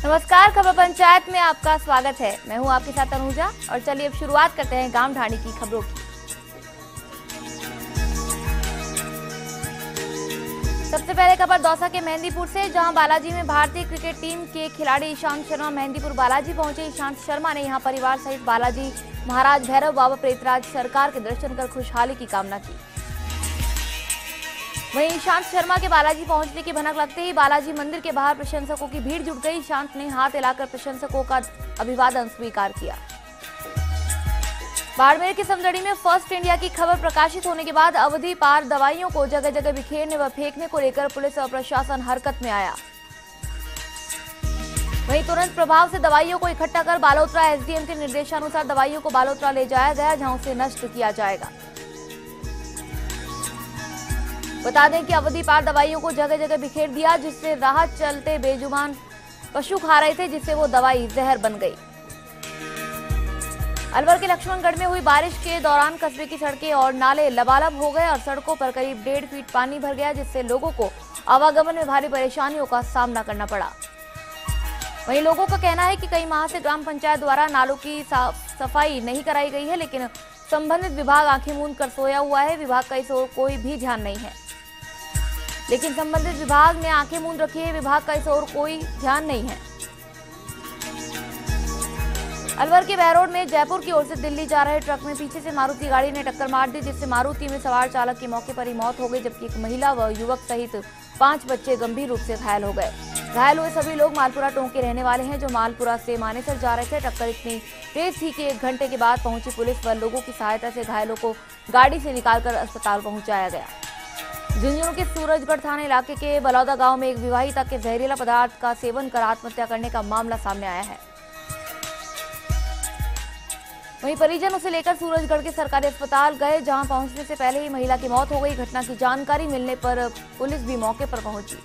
नमस्कार, खबर पंचायत में आपका स्वागत है। मैं हूं आपके साथ अनुजा और चलिए अब शुरुआत करते हैं गांव ढाणी की खबरों की। सबसे पहले खबर दौसा के मेहंदीपुर से, जहां बालाजी में भारतीय क्रिकेट टीम के खिलाड़ी ईशांत शर्मा मेहंदीपुर बालाजी पहुंचे। ईशांत शर्मा ने यहां परिवार सहित बालाजी महाराज भैरव बाबा प्रेतराज सरकार के दर्शन कर खुशहाली की कामना की। वहीं ईशांत शर्मा के बालाजी पहुंचने की भनक लगते ही बालाजी मंदिर के बाहर प्रशंसकों की भीड़ जुट गई। ईशांत ने हाथ हिलाकर प्रशंसकों का अभिवादन स्वीकार किया। बाड़मेर की समदड़ी में फर्स्ट इंडिया की खबर प्रकाशित होने के बाद अवधि पार दवाइयों को जगह जगह बिखेरने व फेंकने को लेकर पुलिस और प्रशासन हरकत में आया। वहीं तुरंत प्रभाव से दवाइयों को इकट्ठा कर बालोतरा एसडीएम के निर्देशानुसार दवाइयों को बालोतरा ले जाया गया, जहां उसे नष्ट किया जाएगा। बता दें कि अवधि पार दवाइयों को जगह जगह बिखेर दिया, जिससे राह चलते बेजुबान पशु खा रहे थे, जिससे वो दवाई जहर बन गई। अलवर के लक्ष्मणगढ़ में हुई बारिश के दौरान कस्बे की सड़कें और नाले लबालब हो गए और सड़कों पर करीब 1.5 फीट पानी भर गया, जिससे लोगों को आवागमन में भारी परेशानियों का सामना करना पड़ा। वहीं लोगों का कहना है कि कई माह से ग्राम पंचायत द्वारा नालों की साफ सफाई नहीं कराई गई है, लेकिन संबंधित विभाग आंखें मूंद कर सोया हुआ है। विभाग का इस ओर कोई भी ध्यान नहीं है, लेकिन संबंधित विभाग ने आंखें मूंद रखी है। विभाग का इस ओर कोई ध्यान नहीं है। अलवर के बहरोड में जयपुर की ओर से दिल्ली जा रहे ट्रक में पीछे से मारुति गाड़ी ने टक्कर मार दी, जिससे मारुति में सवार चालक की मौके पर ही मौत हो गई, जबकि एक महिला व युवक सहित 5 बच्चे गंभीर रूप से घायल हो गए। घायल हुए सभी लोग मालपुरा टोंक के रहने वाले हैं, जो मालपुरा से मानेसर जा रहे थे। टक्कर इतनी तेज थी कि 1 घंटे के बाद पहुंची पुलिस व लोगों की सहायता से घायलों को गाड़ी से निकालकर अस्पताल पहुंचाया गया। झुंझुनू के सूरजगढ़ थाना इलाके के बलौदा गांव में एक विवाहिता के जहरीला पदार्थ का सेवन कर आत्महत्या करने का मामला सामने आया है। वहीं परिजन उसे लेकर सूरजगढ़ के सरकारी अस्पताल गए, जहां पहुंचने से पहले ही महिला की मौत हो गई। घटना की जानकारी मिलने पर पुलिस भी मौके पर पहुंची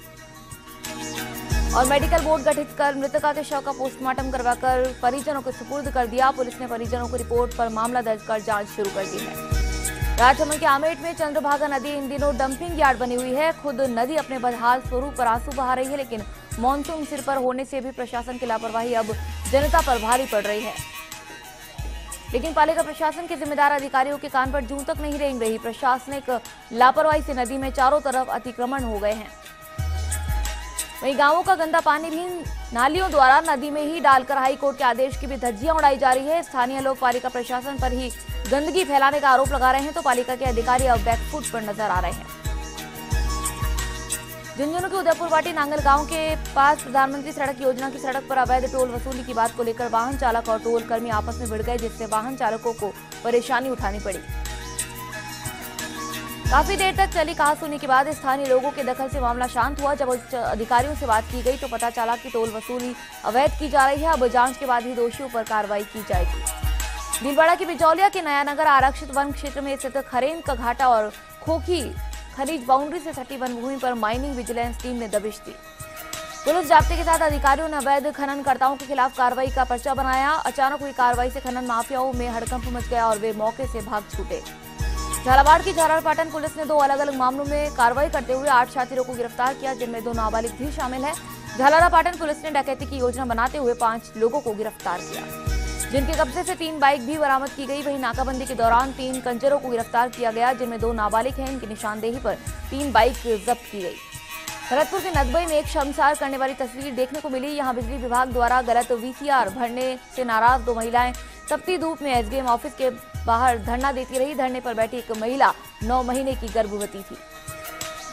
और मेडिकल बोर्ड गठित कर मृतका के शव का पोस्टमार्टम करवाकर परिजनों को सुपुर्द कर दिया। पुलिस ने परिजनों को रिपोर्ट पर मामला दर्ज कर जांच शुरू कर दी है। राजसमंद के आमेट में चंद्रभागा नदी इन दिनों डंपिंग यार्ड बनी हुई है। खुद नदी अपने बदहाल स्वरूप पर आंसू बहा रही है, लेकिन मानसून सिर पर होने से भी प्रशासन की लापरवाही अब जनता पर भारी पड़ रही है। लेकिन पालिका प्रशासन के जिम्मेदार अधिकारियों के कान पर जूं तक नहीं रेंग रही। प्रशासनिक लापरवाही से नदी में चारों तरफ अतिक्रमण हो गए हैं। वहीं गांवों का गंदा पानी भी नालियों द्वारा नदी में ही डालकर हाईकोर्ट के आदेश की भी धज्जियां उड़ाई जा रही है। स्थानीय लोग पालिका प्रशासन पर ही गंदगी फैलाने का आरोप लगा रहे हैं, तो पालिका के अधिकारी अब बैकफुट पर नजर आ रहे हैं। झुंझुनू के उदयपुर वाटी नांगल गांव के पास प्रधानमंत्री सड़क योजना की सड़क पर अवैध टोल वसूली की बात को लेकर वाहन चालक और टोल कर्मी आपस में भिड़ गए, जिससे वाहन चालकों को परेशानी उठानी पड़ी। काफी देर तक चली कहासुनी के बाद स्थानीय लोगों के दखल से मामला शांत हुआ। जब उच्च अधिकारियों से बात की गई तो पता चला कि टोल वसूली अवैध की जा रही है। अब जांच के बाद ही दोषियों पर कार्रवाई की जाएगी। भीलवाड़ा के बिजौलिया के नयानगर आरक्षित वन क्षेत्र में स्थित खरेन का घाटा और खोखी खनिज बाउंड्री से सटी वन भूमि पर माइनिंग विजिलेंस टीम ने दबिश दी। पुलिस जाब्ते के साथ अधिकारियों ने अवैध खननकर्ताओं के खिलाफ कार्रवाई का पर्चा बनाया। अचानक हुई कार्रवाई से खनन माफियाओं में हड़कंप मच गया और वे मौके से भाग छूटे। झालावाड़ की झारड़पाटन पुलिस ने 2 अलग-अलग मामलों में कार्रवाई करते हुए 8 शातिरों को गिरफ्तार किया, जिनमें 2 नाबालिग भी शामिल है। झालावाड़ पुलिस ने डकैती की योजना बनाते हुए 5 लोगों को गिरफ्तार किया, जिनके कब्जे से 3 बाइक भी बरामद की गई। वहीं नाकाबंदी के दौरान 3 कंजरों को गिरफ्तार किया गया, जिनमें 2 नाबालिग हैं। इनकी निशानदेही पर 3 बाइक जब्त की गई। भरतपुर के नदबई में एक शर्मसार करने वाली तस्वीर देखने को मिली। यहां बिजली विभाग द्वारा गलत वीसीआर भरने से नाराज 2 महिलाएं तपती धूप में एसडीएम ऑफिस के बाहर धरना देती रही। धरने पर बैठी एक महिला 9 महीने की गर्भवती थी।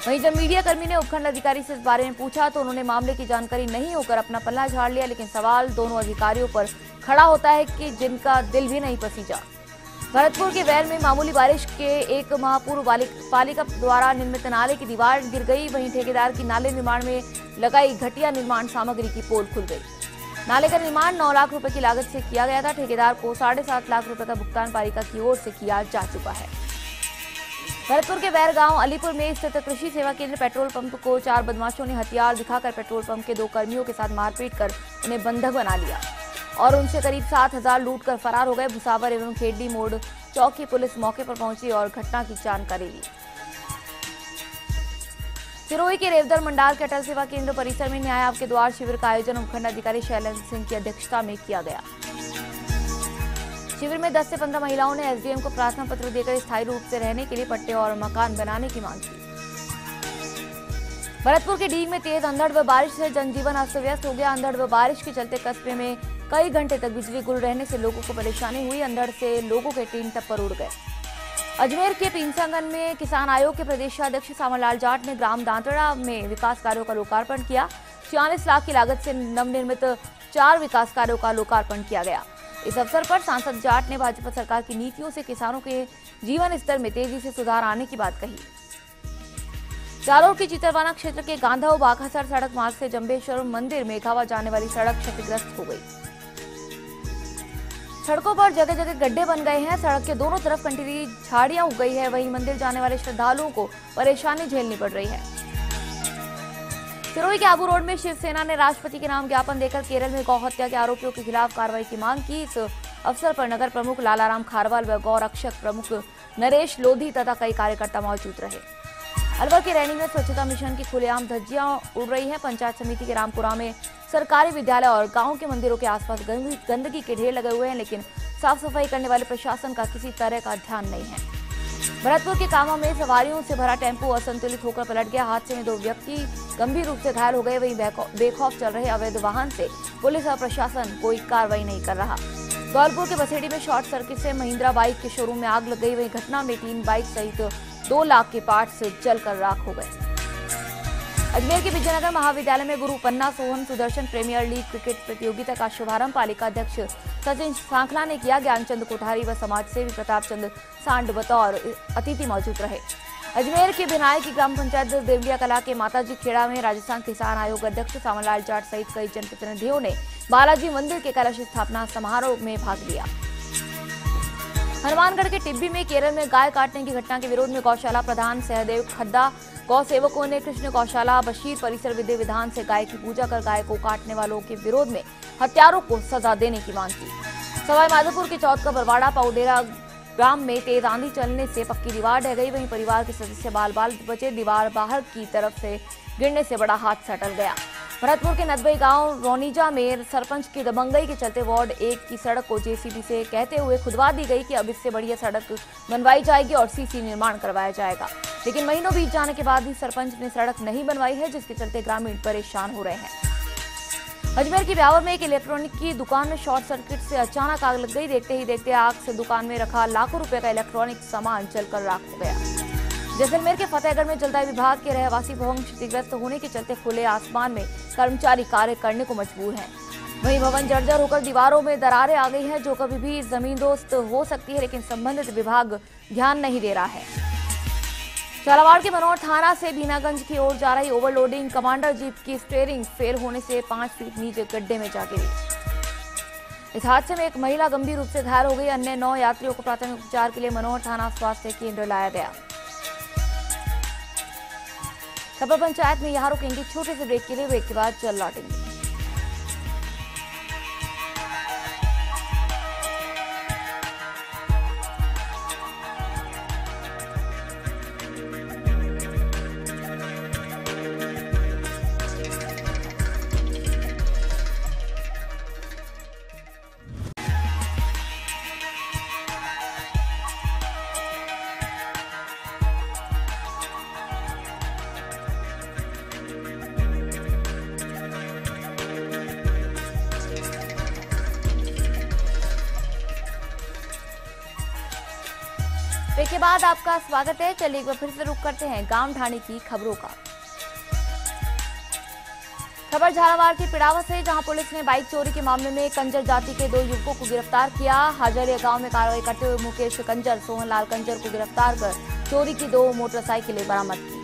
वहीं जब मीडिया कर्मी ने उपखंड अधिकारी से इस बारे में पूछा तो उन्होंने मामले की जानकारी नहीं होकर अपना पल्ला झाड़ लिया, लेकिन सवाल दोनों अधिकारियों पर खड़ा होता है कि जिनका दिल भी नहीं पसीजा। भरतपुर के वैल में मामूली बारिश के 1 माह पूर्व पालिका द्वारा निर्मित नाले की दीवार गिर गई। वहीं ठेकेदार की नाले निर्माण में लगाई घटिया निर्माण सामग्री की पोल खुल गई। नाले का निर्माण 9 लाख रुपए की लागत से किया गया था। ठेकेदार को 7.5 लाख रुपए का भुगतान पालिका की ओर से किया जा चुका है। भरतपुर के बैर गांव अलीपुर में स्थित कृषि सेवा केंद्र पेट्रोल पंप को 4 बदमाशों ने हथियार दिखाकर पेट्रोल पंप के 2 कर्मियों के साथ मारपीट कर उन्हें बंधक बना लिया और उनसे करीब 7,000 लूट कर फरार हो गए। भुसावर एवं खेड़ी मोड़ चौक की पुलिस मौके पर पहुंची और घटना की जानकारी ली। सिरोही के रेवदर मंडाल के अटल सेवा केंद्र परिसर में न्याय आपके द्वार शिविर का आयोजन उपखंड अधिकारी शैलेंद्र सिंह की अध्यक्षता में किया गया। शिविर में 10 से 15 महिलाओं ने एसडीएम को प्रार्थना पत्र देकर स्थायी रूप से रहने के लिए पट्टे और मकान बनाने की मांग की। भरतपुर के डीग में तेज अंधड़ व बारिश से जनजीवन अस्त व्यस्त हो गया। अंधड़ व बारिश के चलते कस्बे में कई घंटे तक बिजली गुल रहने से लोगों को परेशानी हुई। अंधड़ से लोगों के टीन टप्पर उड़ गए। अजमेर के पींसागंज में किसान आयोग के प्रदेशाध्यक्ष सावनलाल जाट ने ग्राम दांतड़ा में विकास कार्यों का लोकार्पण किया। 46 लाख की लागत से नवनिर्मित 4 विकास कार्यों का लोकार्पण किया गया। इस अवसर पर सांसद जाट ने भाजपा सरकार की नीतियों से किसानों के जीवन स्तर में तेजी से सुधार आने की बात कही। जालोर के चितरवाना क्षेत्र के गांधव बाघासर सड़क मार्ग से जंबेश्वर मंदिर मेघावा जाने वाली सड़क क्षतिग्रस्त हो गई। सड़कों पर जगह जगह गड्ढे बन गए हैं। सड़क के दोनों तरफ कंटीली झाड़ियां उग गई है। वहीं मंदिर जाने वाले श्रद्धालुओं को परेशानी झेलनी पड़ रही है। सिरोही के आबू रोड में शिवसेना ने राष्ट्रपति के नाम ज्ञापन देकर केरल में गौ हत्या के आरोपियों के खिलाफ कार्रवाई की मांग की। इस अवसर पर नगर प्रमुख लालाराम खारवाल व गौ रक्षक प्रमुख नरेश लोधी तथा कई कार्यकर्ता मौजूद रहे। अलवर के रैनी में स्वच्छता मिशन की खुलेआम धज्जियां उड़ रही हैं। पंचायत समिति के रामपुरा में सरकारी विद्यालय और गांव के मंदिरों के आसपास गंदगी के ढेर लगे हुए हैं, लेकिन साफ सफाई करने वाले प्रशासन का किसी तरह का ध्यान नहीं है। भरतपुर के कामा में सवारियों से भरा टेम्पो असंतुलित होकर पलट गया। हादसे में 2 व्यक्ति गंभीर रूप से घायल हो गए। वहीं बेखौफ चल रहे अवैध वाहन से पुलिस और प्रशासन कोई कार्रवाई नहीं कर रहा। धौलपुर के बसेड़ी में शॉर्ट सर्किट से महिंद्रा बाइक के शोरूम में आग लग गई। वहीं घटना में 3 बाइक सहित 2 लाख के पार्ट्स जलकर राख हो गए। अजमेर के विजयनगर महाविद्यालय में Guru Panna Sohan Sudarshan premier league cricket प्रतियोगिता का शुभारंभ पालिका अध्यक्ष सचिन सांखला ने किया। ज्ञानचंद कोठारी व समाजसेवी प्रताप चंद सांड बतौर अतिथि मौजूद रहे। अजमेर के भिनाई की ग्राम पंचायत देवलिया कला के माताजी खेड़ा में राजस्थान किसान आयोग अध्यक्ष सावनलाल जाट सहित कई जनप्रतिनिधियों ने बालाजी मंदिर के कलश स्थापना समारोह में भाग लिया। हनुमानगढ़ के टिब्बी में केरल में गाय काटने की घटना के विरोध में गौशाला प्रधान सहदेव खड्डा गौ सेवकों ने कृष्ण गौशाला बशीर परिसर विधि विधान से गाय की पूजा कर गाय को काटने वालों के विरोध में हत्यारों को सजा देने की मांग की। सवाई माधोपुर के चौथ का बरवाड़ा पाउडेरा ग्राम में तेज आंधी चलने से पक्की दीवार ढह गई। वहीं परिवार के सदस्य बाल बाल बचे। दीवार बाहर की तरफ से गिरने से बड़ा हादसा टल गया। भरतपुर के नदबई गांव रोनीजा में सरपंच की दबंगई के चलते वार्ड 1 की सड़क को जेसीबी से कहते हुए खुदवा दी गई कि अब इससे बढ़िया सड़क बनवाई जाएगी और सीसी निर्माण करवाया जाएगा, लेकिन महीनों बीत जाने के बाद भी सरपंच ने सड़क नहीं बनवाई है, जिसके चलते ग्रामीण परेशान हो रहे हैं। अजमेर के ब्यावर में एक इलेक्ट्रॉनिक की दुकान में शॉर्ट सर्किट से अचानक आग लग गई। देखते ही देखते आग से दुकान में रखा लाखों रुपए का इलेक्ट्रॉनिक सामान जलकर राख हो गया। जैसलमेर के फतेहगढ़ में जलदाय विभाग के रहवासी भवन क्षतिग्रस्त होने के चलते खुले आसमान में कर्मचारी कार्य करने को मजबूर हैं। वहीं भवन जर्जर होकर दीवारों में दरारें आ गई हैं, जो कभी भी जमींदोस्त हो सकती है, लेकिन संबंधित विभाग ध्यान नहीं दे रहा है। झालावाड़ के मनोहर थाना से बीनागंज की ओर जा रही ओवरलोडिंग कमांडर जीप की स्टीयरिंग फेल होने से 5 फीट नीचे गड्ढे में जा गिरी। इस हादसे में एक महिला गंभीर रूप से घायल हो गई। अन्य 9 यात्रियों को प्राथमिक उपचार के लिए मनोहर थाना स्वास्थ्य केंद्र लाया गया। खबर पंचायत में यहाँ रुकेंगे छोटे से ब्रेक के लिए। ब्रेक के बाद चल लौटेंगे। ब्रेक के बाद आपका स्वागत है। चलिए एक बार फिर से रुक करते हैं गांव ढाणी की खबरों का। खबर झालावाड़ के पिड़ावा से, जहां पुलिस ने बाइक चोरी के मामले में कंजर जाति के 2 युवकों को गिरफ्तार किया। हाजरिया गांव में कार्रवाई करते हुए मुकेश कंजर, सोहनलाल कंजर को गिरफ्तार कर चोरी की 2 मोटरसाइकिलें बरामद की।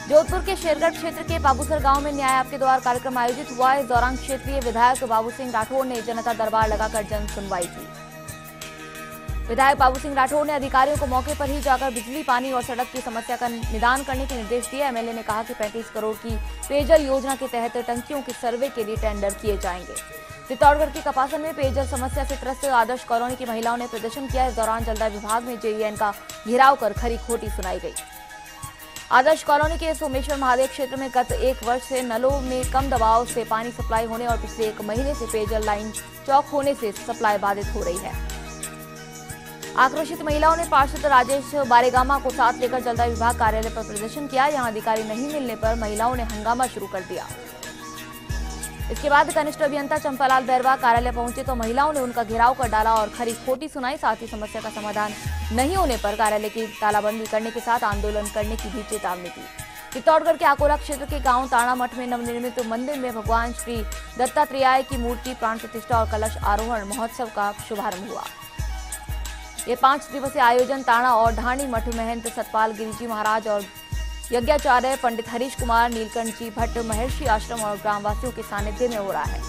जोधपुर के शेरगढ़ क्षेत्र के बाबूसर गांव में न्याय आपके द्वार कार्यक्रम आयोजित हुआ। इस दौरान क्षेत्रीय विधायक बाबू सिंह राठौर ने जनता दरबार लगाकर जन सुनवाई की। विधायक बाबू सिंह राठौर ने अधिकारियों को मौके पर ही जाकर बिजली, पानी और सड़क की समस्या का निदान करने के निर्देश दिए। एमएलए ने कहा कि 35 करोड़ की पेयजल योजना के तहत टंकियों के सर्वे के लिए टेंडर किए जाएंगे। चित्तौड़गढ़ के कपासन में पेयजल समस्या से त्रस्त आदर्श कॉलोनी की महिलाओं ने प्रदर्शन किया। इस दौरान जलदाय विभाग में जेईएन का घेराव कर खरी खोटी सुनाई गई। आदर्श कॉलोनी के सोमेश्वर महादेव क्षेत्र में गत 1 वर्ष से नलों में कम दबाव से पानी सप्लाई होने और पिछले 1 महीने से पेयजल लाइन चौक होने से सप्लाई बाधित हो रही है। आक्रोशित महिलाओं ने पार्षद राजेश बारेगामा को साथ लेकर जलदाय विभाग कार्यालय पर प्रदर्शन किया। यहां अधिकारी नहीं मिलने पर महिलाओं ने हंगामा शुरू कर दिया। इसके बाद कनिष्ठ अभियंता चंपालाल बैरवा कार्यालय पहुंचे तो महिलाओं ने उनका घेराव कर डाला और खरी खोटी सुनाई। साथ ही समस्या का समाधान नहीं होने पर कार्यालय की तालाबंदी करने के साथ आंदोलन करने की भी चेतावनी दी। चित्तौड़गढ़ के आकोला क्षेत्र के गांव ताना मठ में नवनिर्मित मंदिर में भगवान श्री दत्तात्रेय की मूर्ति प्राण प्रतिष्ठा और कलश आरोहण महोत्सव का शुभारंभ हुआ। ये 5 दिवसीय आयोजन ताना और ढाणी मठ महंत सतपाल गिरिजी महाराज और यज्ञाचार्य पंडित हरीश कुमार नीलकंठ जी भट्ट महर्षि आश्रम और ग्रामवासियों के सानिध्य में हो रहा है।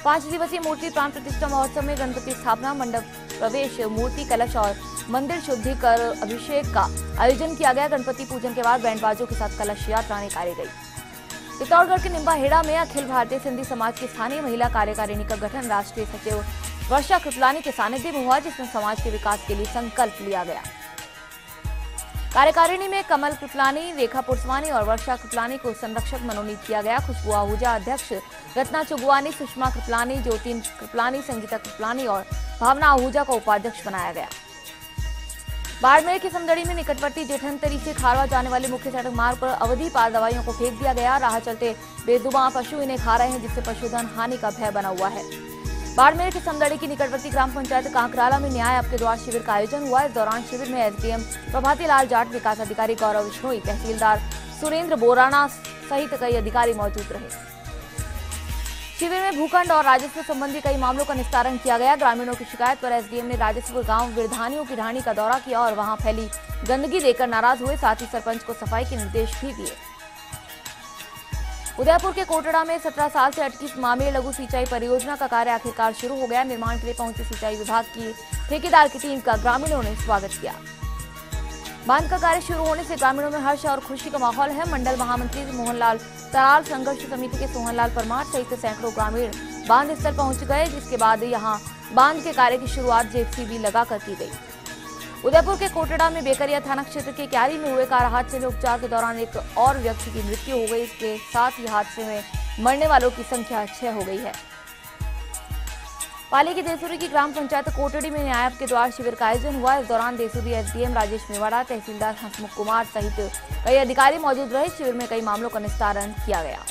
5 दिवसीय मूर्ति प्राण प्रतिष्ठा महोत्सव में गणपति स्थापना, मंडप प्रवेश, मूर्ति कलश और मंदिर शुद्धि कर अभिषेक का आयोजन किया गया। गणपति पूजन के बाद बैंड बाजों के साथ कलश यात्रा निकाली गई। चित्तौड़गढ़ के निम्बाहेड़ा में अखिल भारतीय सिंधी समाज की स्थानीय महिला कार्यकारिणी का गठन राष्ट्रीय सचिव वर्षा कृपलानी के सानिध्य में हुआ, जिसमें समाज के विकास के लिए संकल्प लिया गया। कार्यकारिणी में कमल कृपलानी, रेखा पुरसवानी और वर्षा कृपलानी को संरक्षक मनोनीत किया गया। खुशबू आहूजा अध्यक्ष, रत्ना चुगवानी, सुषमा कृपलानी, ज्योति कृपलानी, संगीता कृपलानी और भावना आहूजा को उपाध्यक्ष बनाया गया। बाड़मेर के समदड़ी में निकटवर्ती जेठंतरी से खारवा जाने वाले मुख्य सड़क मार्ग पर अवधि पार दवाइयों को फेंक दिया गया। राह चलते बेजुबां पशु इन्हें खा रहे हैं, जिससे पशुधन हानि का भय बना हुआ है। बाड़मेर के समदड़ी की निकटवर्ती ग्राम पंचायत कांकराला में न्याय आपके द्वार शिविर का आयोजन हुआ। इस दौरान शिविर में एसडीएम प्रभाती लाल जाट, विकास अधिकारी गौरव विश्नोई, तहसीलदार सुरेंद्र बोराना सहित कई अधिकारी मौजूद रहे। शिविर में भूखंड और राजस्व संबंधी कई मामलों का निस्तारण किया गया। ग्रामीणों की शिकायत पर एसडीएम ने राजस्व गांव गिरधानियों की ढाणी का दौरा किया और वहां फैली गंदगी देखकर नाराज हुए। साथ ही सरपंच को सफाई के निर्देश भी दिए। उदयपुर के कोटड़ा में 17 साल से अटकी मामले लघु सिंचाई परियोजना का कार्य आखिरकार शुरू हो गया। निर्माण के लिए पहुंची सिंचाई विभाग की ठेकेदार की टीम का ग्रामीणों ने स्वागत किया। बांध का कार्य शुरू होने से ग्रामीणों में हर्ष और खुशी का माहौल है। मंडल महामंत्री मोहनलाल तराल, संघर्ष समिति के सोहनलाल परमार सहित सैकड़ों ग्रामीण बांध स्थल पहुंच गए, जिसके बाद यहां बांध के कार्य की शुरुआत जेसीबी लगाकर की गई। उदयपुर के कोटड़ा में बेकरिया थाना क्षेत्र के क्यारी में हुए कार हादसे में उपचार के दौरान एक और व्यक्ति की मृत्यु हो गई। इसके साथ ही हादसे में मरने वालों की संख्या 6 हो गई है। पाली की देसुरी की ग्राम पंचायत कोटड़ी में न्याय आपके द्वार शिविर का आयोजन हुआ। इस दौरान देसुरी एसडीएम राजेश मेवाड़ा, तहसीलदार हंसमुख कुमार सहित कई अधिकारी मौजूद रहे। शिविर में कई मामलों का निस्तारण किया गया।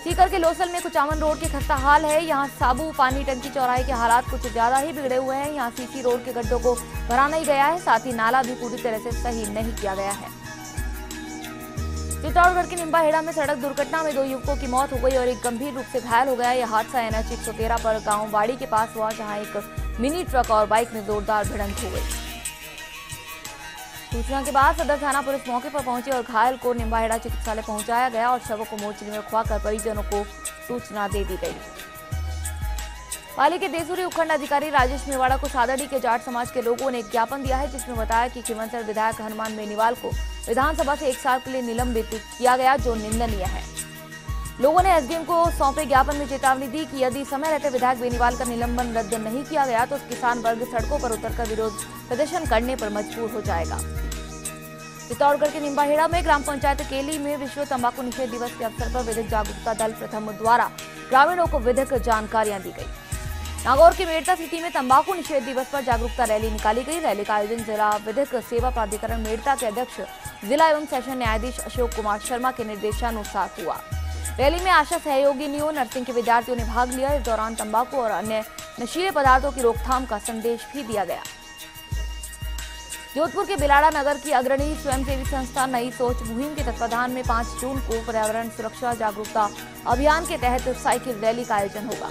सीकर के लोसल में कुचामन रोड के खस्ता हाल है। यहाँ साबू पानी टंकी चौराहे के हालात कुछ ज्यादा ही बिगड़े हुए हैं। यहाँ सीसी रोड के गड्ढों को भरा नहीं गया है, साथ ही नाला भी पूरी तरह से सही नहीं किया गया है। चित्तौड़गढ़ के निम्बाहेड़ा में सड़क दुर्घटना में 2 युवकों की मौत हो गई और एक गंभीर रूप से घायल हो गया। यह हादसा NH 113 पर गांव बाड़ी के पास हुआ, जहां एक मिनी ट्रक और बाइक में जोरदार भिड़ंत हो गई। सूचना के बाद सदर थाना पुलिस मौके पर पहुंची और घायल को निम्बाहेड़ा चिकित्सालय पहुंचाया गया और शवों को मोर्चरी में रखवाकर परिजनों को सूचना दे दी गई। पाली के देसुरी उपखंड अधिकारी राजेश मेवाड़ा को सादड़ी के जाट समाज के लोगों ने एक ज्ञापन दिया है, जिसमें बताया कि खिमनसर विधायक हनुमान बेनीवाल को विधानसभा से 1 साल के लिए निलंबित किया गया, जो निंदनीय है। लोगों ने एसडीएम को सौंपे ज्ञापन में चेतावनी दी कि यदि समय रहते विधायक बेनीवाल का निलंबन रद्द नहीं किया गया तो किसान वर्ग सड़कों पर उतरकर विरोध प्रदर्शन करने पर मजबूर हो जाएगा। चित्तौड़गढ़ के निम्बाहेड़ा में ग्राम पंचायत केली में विश्व तंबाकू निषेध दिवस के अवसर पर विधिक जागरूकता दल प्रथम द्वारा ग्रामीणों को विधिक जानकारियां दी गई। नागौर के मेड़ता सिटी में तंबाकू निषेध दिवस पर जागरूकता रैली निकाली गई। रैली का आयोजन जिला विधिक सेवा प्राधिकरण मेड़ता के अध्यक्ष जिला एवं सेशन न्यायाधीश अशोक कुमार शर्मा के निर्देशानुसार हुआ। रैली में आशा सहयोगिनियों, नर्सिंग के विद्यार्थियों ने भाग लिया। इस दौरान तंबाकू और अन्य नशीले पदार्थों की रोकथाम का संदेश भी दिया गया। जोधपुर के बिलाड़ा नगर की अग्रणी स्वयंसेवी संस्था नई सोच मुहिम के तत्वाधान में 5 जून को पर्यावरण सुरक्षा जागरूकता अभियान के तहत साइकिल रैली का आयोजन होगा।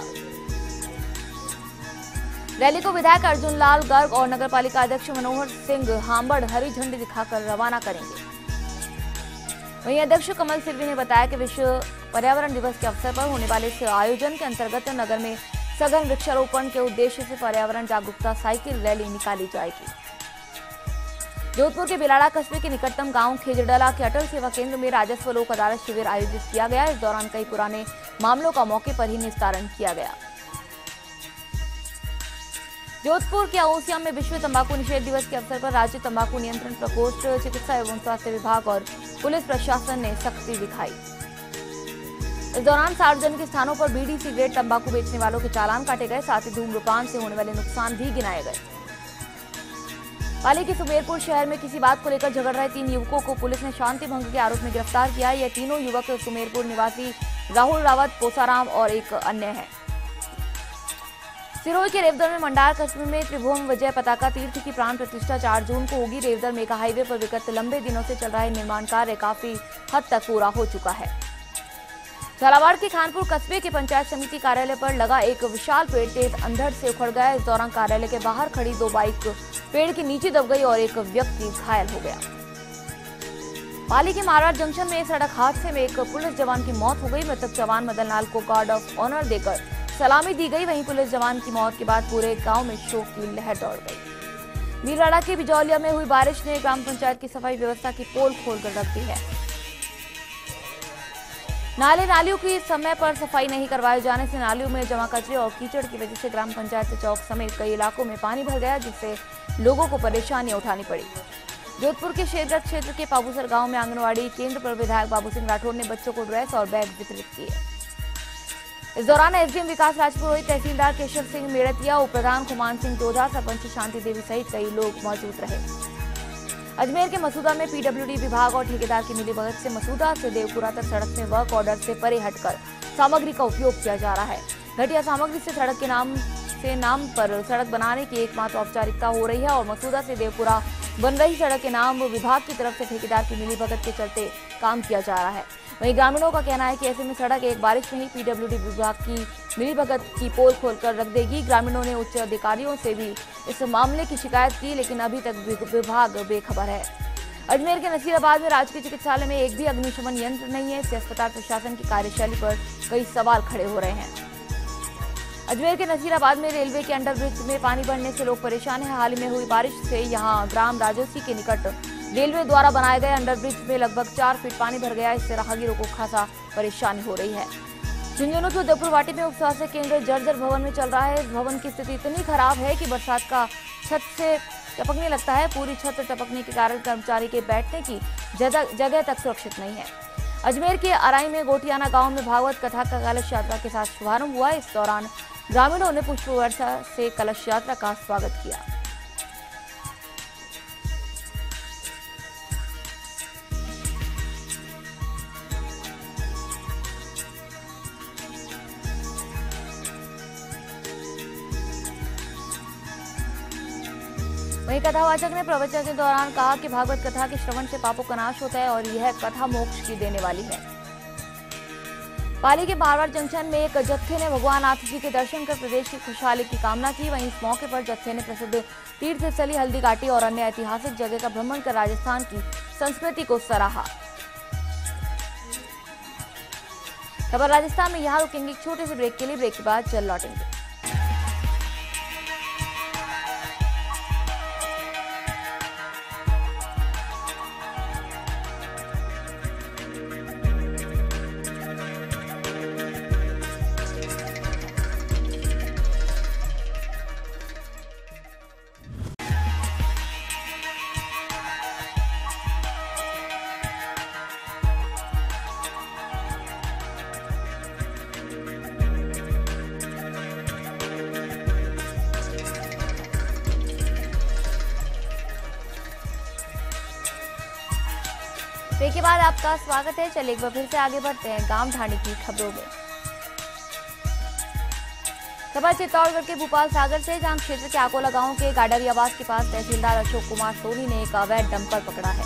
रैली को विधायक अर्जुन लाल गर्ग और नगर पालिका अध्यक्ष मनोहर सिंह हांबड़ हरी झंडी दिखाकर रवाना करेंगे। वहीं अध्यक्ष कमल सिल्वी ने बताया कि विश्व पर्यावरण दिवस के अवसर पर होने वाले इस आयोजन के अंतर्गत नगर में सघन वृक्षारोपण के उद्देश्य से पर्यावरण जागरूकता साइकिल रैली निकाली जाएगी। जोधपुर के बिलाड़ा कस्बे के निकटतम गांव खेजड़ला के अटल सेवा केंद्र में राजस्व लोक अदालत शिविर आयोजित किया गया। इस दौरान कई पुराने मामलों का मौके पर ही निस्तारण किया गया। जोधपुर के औसिया में विश्व तंबाकू निषेध दिवस के अवसर पर राज्य तंबाकू नियंत्रण प्रकोष्ठ, चिकित्सा एवं स्वास्थ्य विभाग और पुलिस प्रशासन ने सख्ती दिखाई। इस दौरान सार्वजनिक स्थानों पर बीड़ी, सिगरेट, तंबाकू बेचने वालों के चालान काटे गए, साथ ही धूम्रपान से होने वाले नुकसान भी गिनाए गए। पाली के सुमेरपुर शहर में किसी बात को लेकर झगड़ रहे 3 युवकों को पुलिस ने शांति भंग के आरोप में गिरफ्तार किया। ये तीनों युवक सुमेरपुर निवासी राहुल रावत, पोसाराम और एक अन्य है। सिरोही के रेवदर में मंडार कस्बे में त्रिभुवन विजय पताका तीर्थ की प्राण प्रतिष्ठा 4 जून को होगी। रेवदर मेगा हाईवे पर विगत लंबे दिनों से चल रहा निर्माण कार्य काफी हद तक पूरा हो चुका है। झालावाड़ के खानपुर कस्बे के पंचायत समिति कार्यालय पर लगा एक विशाल पेड़ तेज अंधड़ से उखड़ गया। इस दौरान कार्यालय के बाहर खड़ी 2 बाइक पेड़ के नीचे दब गई और एक व्यक्ति घायल हो गया। पाली के मारवाड़ जंक्शन में सड़क हादसे में एक पुलिस जवान की मौत हो गई। मृतक जवान मदन लाल को गार्ड ऑफ ऑनर देकर सलामी दी गई। वहीं पुलिस जवान की मौत के बाद पूरे गांव में शोक की लहर दौड़ गई। नीलवाड़ा के बिजौलिया में हुई बारिश ने ग्राम पंचायत की सफाई व्यवस्था की पोल खोलकर रख दी है। नालियों की समय पर सफाई नहीं करवाए जाने से नालियों में जमा कचरे और कीचड़ की वजह से ग्राम पंचायत चौक समेत कई इलाकों में पानी भर गया, जिससे लोगों को परेशानियां उठानी पड़ी। जोधपुर के शेरगढ़ क्षेत्र के पाबूसर गांव में आंगनवाड़ी केंद्र पर विधायक बाबू सिंह राठौर ने बच्चों को ड्रेस और बैग वितरित किए। इस दौरान एसडीएम विकास राजपुरोहित, तहसीलदार केशव सिंह मेड़तिया, उप प्रधान खुमान सिंह टोजा, सरपंच शांति देवी सहित कई लोग मौजूद रहे। अजमेर के मसूदा में पीडब्ल्यूडी विभाग और ठेकेदार की मिलीभगत से मसूदा से देवपुरा तक सड़क में वर्क ऑर्डर से परे हटकर सामग्री का उपयोग किया जा रहा है। घटिया सामग्री से सड़क के नाम पर सड़क बनाने की एकमात्र औपचारिकता हो रही है और मसूदा से देवपुरा बन रही सड़क के नाम विभाग की तरफ से ठेकेदार की मिलीभगत के चलते काम किया जा रहा है। वहीं ग्रामीणों का कहना है कि ऐसे में सड़क एक बारिश में ही पीडब्ल्यूडी विभाग की मिलीभगत की पोल खोलकर रख देगी। ग्रामीणों ने उच्च अधिकारियों से भी इस मामले की शिकायत की, लेकिन अभी तक विभाग बेखबर है। अजमेर के नसीराबाद में राजकीय चिकित्सालय में एक भी अग्निशमन यंत्र नहीं है। इससे अस्पताल प्रशासन की कार्यशैली पर कई सवाल खड़े हो रहे हैं। अजमेर के नसीराबाद में रेलवे के अंडरब्रिज में पानी बढ़ने से लोग परेशान हैं। हाल ही में हुई बारिश से यहां ग्राम राजोसी के निकट रेलवे द्वारा बनाए गए अंडरब्रिज में लगभग 4 फीट पानी भर गया। इससे राहगीरों को खासा परेशानी हो रही है। झुंझुनू के देवपुरवाटी में उप स्वास्थ्य केंद्र जर्जर भवन में चल रहा है। इस भवन की स्थिति इतनी खराब है कि बरसात का छत से टपकने लगता है। पूरी छत टपकने के कारण कर्मचारी के बैठने की जगह तक सुरक्षित नहीं है। अजमेर के अराई में गोटियाना गांव में भागवत कथा का कलश यात्रा के साथ शुभारंभ हुआ। इस दौरान ग्रामीणों ने पुष्प वर्षा से कलश यात्रा का स्वागत किया। वहीं कथावाचक ने प्रवचन के दौरान कहा कि भागवत कथा के श्रवण से पापों का नाश होता है और यह कथा मोक्ष की देने वाली है। पाली के मारवाड़ जंक्शन में एक जत्थे ने भगवान नाथ जी के दर्शन कर प्रदेश की खुशहाली की कामना की। वहीं इस मौके पर जत्थे ने प्रसिद्ध तीर्थ स्थली हल्दी घाटी और अन्य ऐतिहासिक जगह का भ्रमण कर राजस्थान की संस्कृति को सराहा। खबर राजस्थान में यहाँ रुकेंगे एक छोटे से ब्रेक के लिए। ब्रेक के बाद जल्द लौटेंगे। ब्रेक के बाद आपका स्वागत है। चलिए एक बार फिर से आगे बढ़ते हैं गांव ढाणी की खबरों में। खबर चित्तौड़गढ़ के भूपाल सागर से, जहां क्षेत्र के आकोला गांव के गाडरी आवास के पास तहसीलदार अशोक कुमार सोनी ने एक अवैध डंपर पकड़ा है।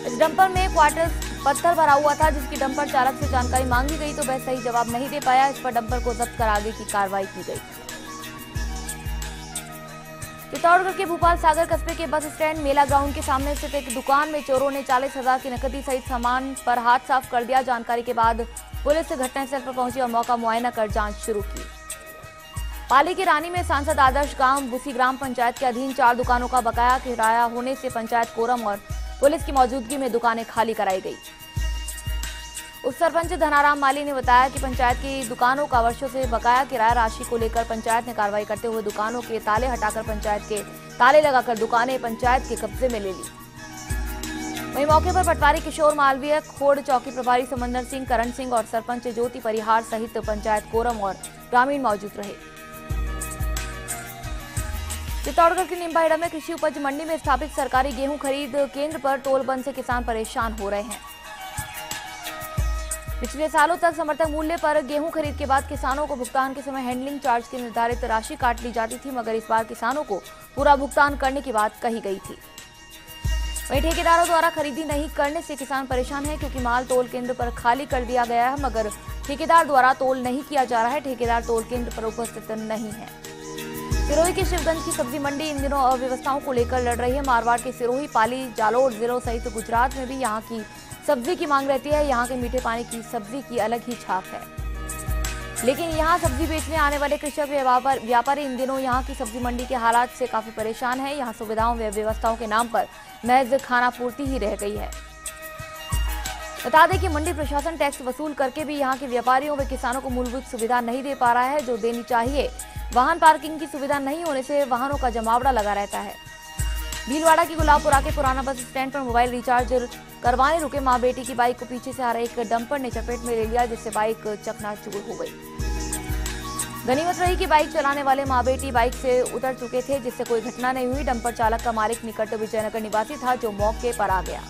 इस डंपर में क्वार्टर्स पत्थर भरा हुआ था, जिसकी डंपर चालक से जानकारी मांगी गई तो वह सही जवाब नहीं दे पाया। इस पर डंपर को जब्त कर आगे की कार्रवाई की गई। चित्तौड़गढ़ के भूपाल सागर कस्बे के बस स्टैंड मेला ग्राउंड के सामने स्थित एक दुकान में चोरों ने 40,000 की नकदी सहित सामान पर हाथ साफ कर दिया। जानकारी के बाद पुलिस घटनास्थल पर पहुंची और मौका मुआयना कर जांच शुरू की। पाली के रानी में सांसद आदर्श गांव बुसी ग्राम पंचायत के अधीन 4 दुकानों का बकाया किराया होने से पंचायत कोरम और पुलिस की मौजूदगी में दुकानें खाली कराई गई। उप सरपंच धनाराम माली ने बताया कि पंचायत की दुकानों का वर्षों से बकाया किराया राशि को लेकर पंचायत ने कार्रवाई करते हुए दुकानों के ताले हटाकर पंचायत के ताले लगाकर दुकानें पंचायत के कब्जे में ले ली। वहीं मौके पर पटवारी किशोर मालवीय, खोड़ चौकी प्रभारी समंदर सिंह, करण सिंह और सरपंच ज्योति परिहार सहित पंचायत कोरम और ग्रामीण मौजूद रहे। चित्तौड़गढ़ के निम्बाहेड़ा में कृषि उपज मंडी में स्थापित सरकारी गेहूं खरीद केंद्र पर टोल बंद से किसान परेशान हो रहे हैं। पिछले सालों तक समर्थन मूल्य पर गेहूं खरीद के बाद किसानों को भुगतान के समय हैंडलिंग चार्ज की निर्धारित राशि काट ली जाती थी, मगर इस बार किसानों को पूरा भुगतान करने की बात कही गई थी। वहीं ठेकेदारों द्वारा खरीदी नहीं करने से किसान परेशान हैं, क्योंकि माल तोल केंद्र पर खाली कर दिया गया है, मगर ठेकेदार द्वारा तोल नहीं किया जा रहा है। ठेकेदार तोल केंद्र पर उपस्थित नहीं है। सिरोही की शिवगंज की सब्जी मंडी इन दिनों अव्यवस्थाओं को लेकर लड़ रही है। मारवाड़ के सिरोही, पाली, जालोर जिलों सहित गुजरात में भी यहाँ की सब्जी की मांग रहती है। यहाँ के मीठे पानी की सब्जी की अलग ही छाप है, लेकिन यहाँ सब्जी बेचने आने वाले कृषक व्यापारी इन दिनों यहाँ की सब्जी मंडी के हालात से काफी परेशान है। यहाँ सुविधाओं व व्यवस्थाओं के नाम पर महज खाना पूर्ति ही रह गई है। बता दें कि मंडी प्रशासन टैक्स वसूल करके भी यहाँ के व्यापारियों व किसानों को मूलभूत सुविधा नहीं दे पा रहा है, जो देनी चाहिए। वाहन पार्किंग की सुविधा नहीं होने से वाहनों का जमावड़ा लगा रहता है। भीलवाड़ा की गुलाबपुरा के पुराना बस स्टैंड पर मोबाइल रिचार्ज करवाने रुके मां बेटी की बाइक को पीछे से आ रहे एक डंपर ने चपेट में ले लिया, जिससे बाइक चकनाचूर हो गई। गनीमत रही कि बाइक चलाने वाले मां बेटी बाइक से उतर चुके थे, जिससे कोई घटना नहीं हुई। डंपर चालक का मालिक निकट विजयनगर निवासी था, जो मौके पर आ गया,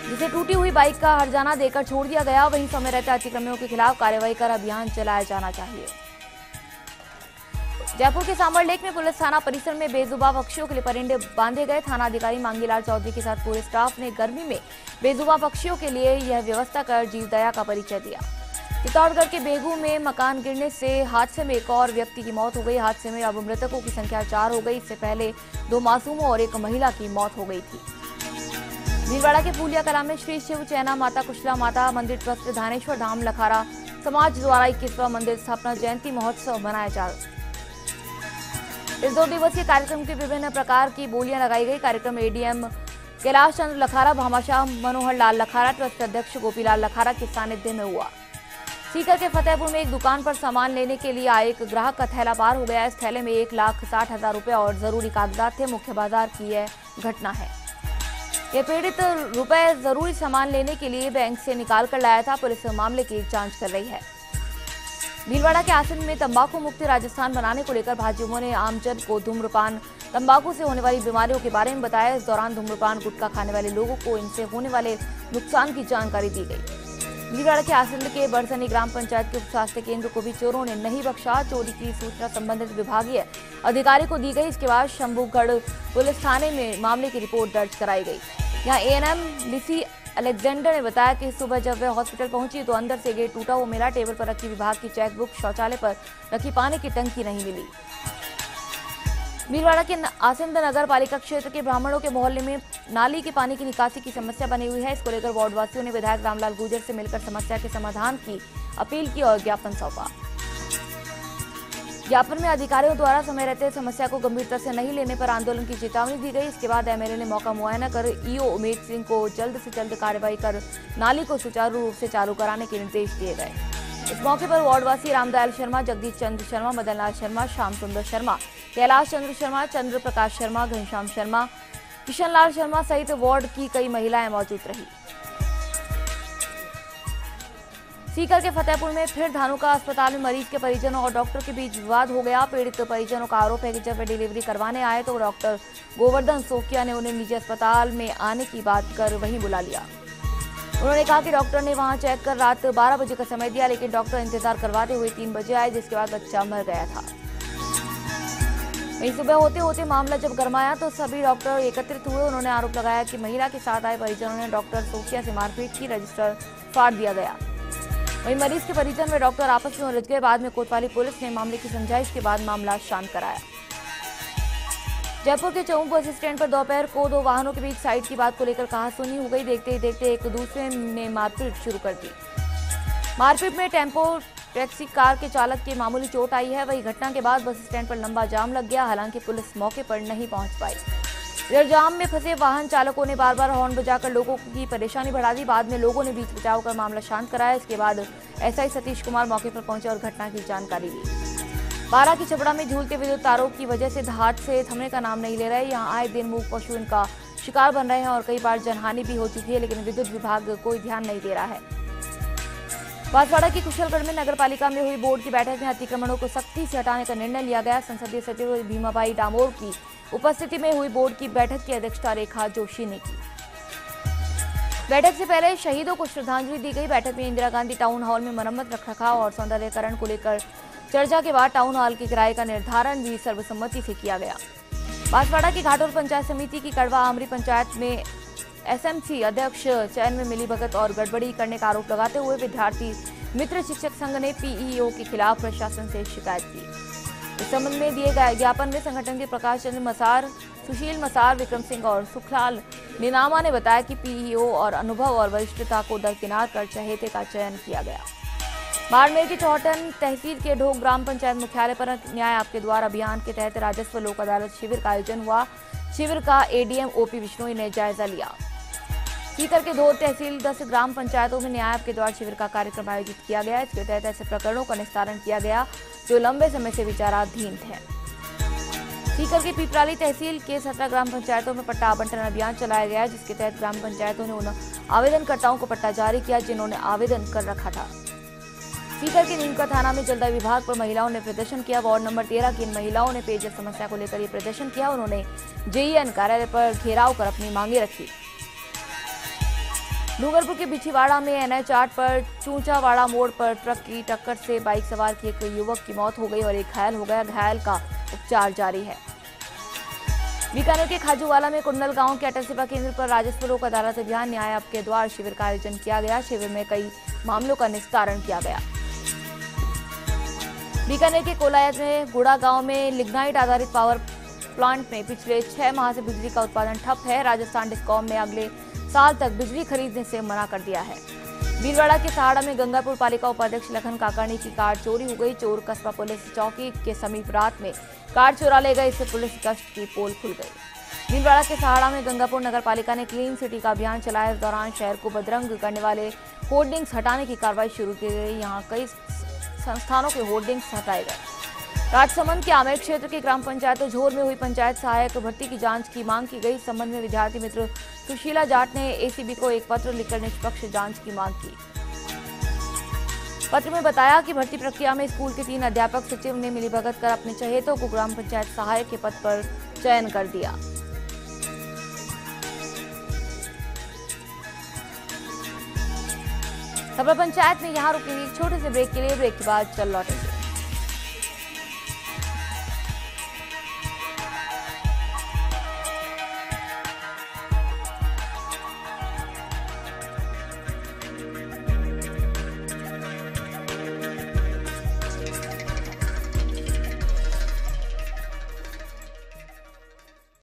जिसे टूटी हुई बाइक का हर्जाना देकर छोड़ दिया गया। वहीं समय रहते अतिक्रमणों के खिलाफ कार्रवाई कर अभियान चलाया जाना चाहिए। जयपुर के सांबर लेक में पुलिस थाना परिसर में बेजुबान पक्षियों के लिए परिंदे बांधे गए। थाना अधिकारी मांगीलाल चौधरी के साथ पूरे स्टाफ ने गर्मी में बेजुबान पक्षियों के लिए यह व्यवस्था कर जीवदया का परिचय दिया। चित्तौड़गढ़ के बेगू में मकान गिरने से हादसे में एक और व्यक्ति की मौत हो गई। हादसे में अब मृतकों की संख्या 4 हो गई। इससे पहले 2 मासूमों और एक महिला की मौत हो गई थी। भीलवाड़ा के फूलिया कला में श्री शिव चैना माता कुशला माता मंदिर ट्रस्ट धानेश्वर धाम लखारा समाज द्वारा 21वां मंदिर स्थापना जयंती महोत्सव मनाया जा रहा है। इस 2 दिवसीय कार्यक्रम की विभिन्न प्रकार की बोलियां लगाई गई। कार्यक्रम में एडीएम कैलाश चंद्र लखारा, भामाशाह मनोहर लाल लखारा, ट्रस्ट अध्यक्ष गोपीलाल लखारा के सानिध्य में हुआ। सीकर के फतेहपुर में एक दुकान पर सामान लेने के लिए आए एक ग्राहक का थैला पार हो गया। इस थैले में 1,60,000 रुपए और जरूरी कागजात थे। मुख्य बाजार की यह घटना है। यह पीड़ित रुपए जरूरी सामान लेने के लिए बैंक से निकाल कर लाया था। पुलिस मामले की जांच कर रही है। भीलवाड़ा के आसन में तंबाकू मुक्त राजस्थान बनाने को लेकर भाजयुमों ने आमजन को धूम्रपान, तंबाकू से होने वाली बीमारियों के बारे में बताया। इस दौरान धूम्रपान, गुटखा खाने वाले लोगों को इनसे होने वाले नुकसान की जानकारी दी गई। भीलवाड़ा के आसन के बरसनी ग्राम पंचायत के उप स्वास्थ्य केंद्र को भी चोरों ने नहीं बख्शा। चोरी की सूचना संबंधित विभागीय अधिकारी को दी गई। इसके बाद शंभूगढ़ पुलिस थाने में मामले की रिपोर्ट दर्ज कराई गई। यहाँ एएनएम लिसी अलेक्जेंडर ने बताया कि सुबह जब वे हॉस्पिटल पहुंची तो अंदर से गेट टूटा हुआ मिला। टेबल पर रखी विभाग की चेकबुक, शौचालय पर रखी पानी की टंकी नहीं मिली। भीलवाड़ा के आसिंद नगर पालिका क्षेत्र के ब्राह्मणों के मोहल्ले में नाली के पानी की निकासी की समस्या बनी हुई है। इसको लेकर वार्डवासियों ने विधायक रामलाल गुर्जर से मिलकर समस्या के समाधान की अपील की और ज्ञापन सौंपा। ज्ञापन में अधिकारियों द्वारा समय रहते समस्या को गंभीरता से नहीं लेने पर आंदोलन की चेतावनी दी गई। इसके बाद एमएलए ने मौका मुआयना कर ईओ उमेश सिंह को जल्द से जल्द कार्रवाई कर नाली को सुचारू रूप से चालू कराने के निर्देश दिए गए। इस मौके पर वार्डवासी रामदयाल शर्मा, जगदीश चंद्र शर्मा, मदन लाल शर्मा, श्याम सुंदर शर्मा, कैलाश चंद्र शर्मा, चंद्र प्रकाश शर्मा, घनश्याम शर्मा, किशन लाल शर्मा सहित वार्ड की कई महिलाएं मौजूद रही। सीकर के फतेहपुर में फिर धानुका अस्पताल में मरीज के परिजनों और डॉक्टर के बीच विवाद हो गया। पीड़ित परिजनों का आरोप है कि जब वे डिलीवरी करवाने आए तो डॉक्टर गोवर्धन सोकिया ने उन्हें निजी अस्पताल में आने की बात कर वहीं बुला लिया। उन्होंने कहा कि डॉक्टर ने वहां चेक कर रात 12 बजे का समय दिया, लेकिन डॉक्टर इंतजार करवाते हुए 3 बजे आए, जिसके बाद बच्चा मर गया था। वहीं सुबह होते होते मामला जब गरमाया तो सभी डॉक्टर एकत्रित हुए। उन्होंने आरोप लगाया कि महिला के साथ आए परिजनों ने डॉक्टर सोकिया से मारपीट की, रजिस्टर फाड़ दिया गया। वहीं मरीज के परिजन व डॉक्टर आपस में उलझ गए। बाद में कोतवाली पुलिस ने मामले की समझाइश के बाद मामला शांत कराया। जयपुर के चौक बस स्टैंड पर दोपहर को 2 वाहनों के बीच साइड की बात को लेकर कहासुनी हो गई। देखते ही देखते एक दूसरे ने मारपीट शुरू कर दी। मारपीट में टेम्पो टैक्सी कार के चालक की मामूली चोट आई है। वही घटना के बाद बस स्टैंड पर लंबा जाम लग गया। हालांकि पुलिस मौके पर नहीं पहुंच पाई। इधर जाम में फंसे वाहन चालकों ने बार बार हॉर्न बजाकर लोगों की परेशानी बढ़ा दी। बाद में लोगों ने बीच बचाव कर मामला शांत कराया। इसके बाद एसआई सतीश कुमार मौके पर पहुंचे और घटना की जानकारी दी। बारा की छपड़ा में झूलते विद्युत तारों की वजह से हाथ से थमने का नाम नहीं ले रहे। यहाँ आए दिन मूक पशु इनका शिकार बन रहे हैं और कई बार जनहानि भी हो चुकी है, लेकिन विद्युत विभाग कोई ध्यान नहीं दे रहा है। बांसवाड़ा की कुशलगढ़ में नगर पालिका में हुई बोर्ड की बैठक में अतिक्रमणों को सख्ती से हटाने का निर्णय लिया गया। संसदीय सचिव भीमाबाई डामोर की उपस्थिति में हुई बोर्ड की बैठक की अध्यक्षता रेखा जोशी ने की। बैठक से पहले शहीदों को श्रद्धांजलि दी गई। बैठक में इंदिरा गांधी टाउन हॉल में मरम्मत, रखरखाव और सौंदर्यीकरण को लेकर चर्चा के बाद टाउन हॉल के किराए का निर्धारण भी सर्वसम्मति से किया गया। बांसवाड़ा की घाटोल पंचायत समिति की कड़वा आमरी पंचायत में एसएमसी अध्यक्ष चयन में मिलीभगत और गड़बड़ी करने का आरोप लगाते हुए विद्यार्थी मित्र शिक्षक संघ ने पीईओ के खिलाफ प्रशासन से शिकायत की। इस संबंध में दिए गए ज्ञापन में संगठन के प्रकाश चंद्र मसार, सुशील मसार, विक्रम सिंह और सुखलाल नीनामा ने बताया कि पीईओ और अनुभव और वरिष्ठता को दरकिनार कर चहेते का चयन किया गया। बाड़मेर की चौहटन तहसील के ढोक ग्राम पंचायत मुख्यालय पर न्याय आपके द्वार अभियान के तहत राजस्व लोक अदालत शिविर का आयोजन हुआ। शिविर का एडीएम ओपी विश्नोई ने जायजा लिया। सीकर के धोर तहसील 10 ग्राम पंचायतों में न्याय आपके द्वार शिविर का कार्यक्रम आयोजित किया गया। इसके तहत ऐसे प्रकरणों का निस्तारण किया गया जो लंबे समय से विचाराधीन थे। सीकर के पिपराली तहसील के 17 ग्राम पंचायतों में पट्टा आवंटन अभियान चलाया गया, जिसके तहत ग्राम पंचायतों ने उन आवेदनकर्ताओं को पट्टा जारी किया जिन्होंने आवेदन कर रखा था। सीकर के नीमका थाना में जलदाय विभाग पर महिलाओं ने प्रदर्शन किया। वार्ड नंबर 13 की इन महिलाओं ने पेयजल समस्या को लेकर ये प्रदर्शन किया। उन्होंने जेईएन कार्यालय पर घेराव कर अपनी मांगे रखी। डूंगरपुर के बिछीवाड़ा में एनएच 8 पर चूंचावाड़ा मोड़ पर ट्रक की टक्कर से बाइक सवार की एक युवक की मौत हो गई और एक घायल हो गया। घायल का उपचार जारी है। बीकानेर के खाजूवाला में कुंडल गांव के अटल सेवा केंद्र पर राजस्व लोक अदालत अभियान न्याय आपके द्वार शिविर का आयोजन किया गया। शिविर में कई मामलों का निस्तारण किया गया। बीकानेर के कोलायत में गुड़ा गांव में लिग्नाइट आधारित पावर प्लांट में पिछले 6 माह से बिजली का उत्पादन ठप है। राजस्थान डिस्कॉम ने अगले साल तक बिजली खरीदने से मना कर दिया है। भीलवाड़ा के सहाड़ा में गंगापुर पालिका उपाध्यक्ष लखन काकर्णी की कार चोरी हो गई। चोर कस्बा पुलिस चौकी के समीप रात में कार चुरा ले गए। इससे पुलिस गश्त की पोल खुल गई। भीलवाड़ा के सहाड़ा में गंगापुर नगर पालिका ने क्लीन सिटी का अभियान चलाया। इस दौरान शहर को बदरंग करने वाले होर्डिंग्स हटाने की कार्रवाई शुरू की गई। यहाँ कई संस्थानों के होर्डिंग्स हटाए गए। राजसमंद के आमेर क्षेत्र के ग्राम पंचायत झोर में हुई पंचायत सहायक भर्ती की जांच की मांग की गई। इस संबंध में विद्यार्थी मित्र सुशीला जाट ने एसीबी को एक पत्र लिखकर निष्पक्ष जांच की मांग की। पत्र में बताया कि भर्ती प्रक्रिया में स्कूल के 3 अध्यापक सचिव ने मिलीभगत कर अपने चहेतों को ग्राम पंचायत सहायक के पद पर चयन कर दिया। खबर पंचायत में यहाँ रुकेंगे एक छोटे से ब्रेक के लिए। ब्रेक के बाद चल लौटेंगे।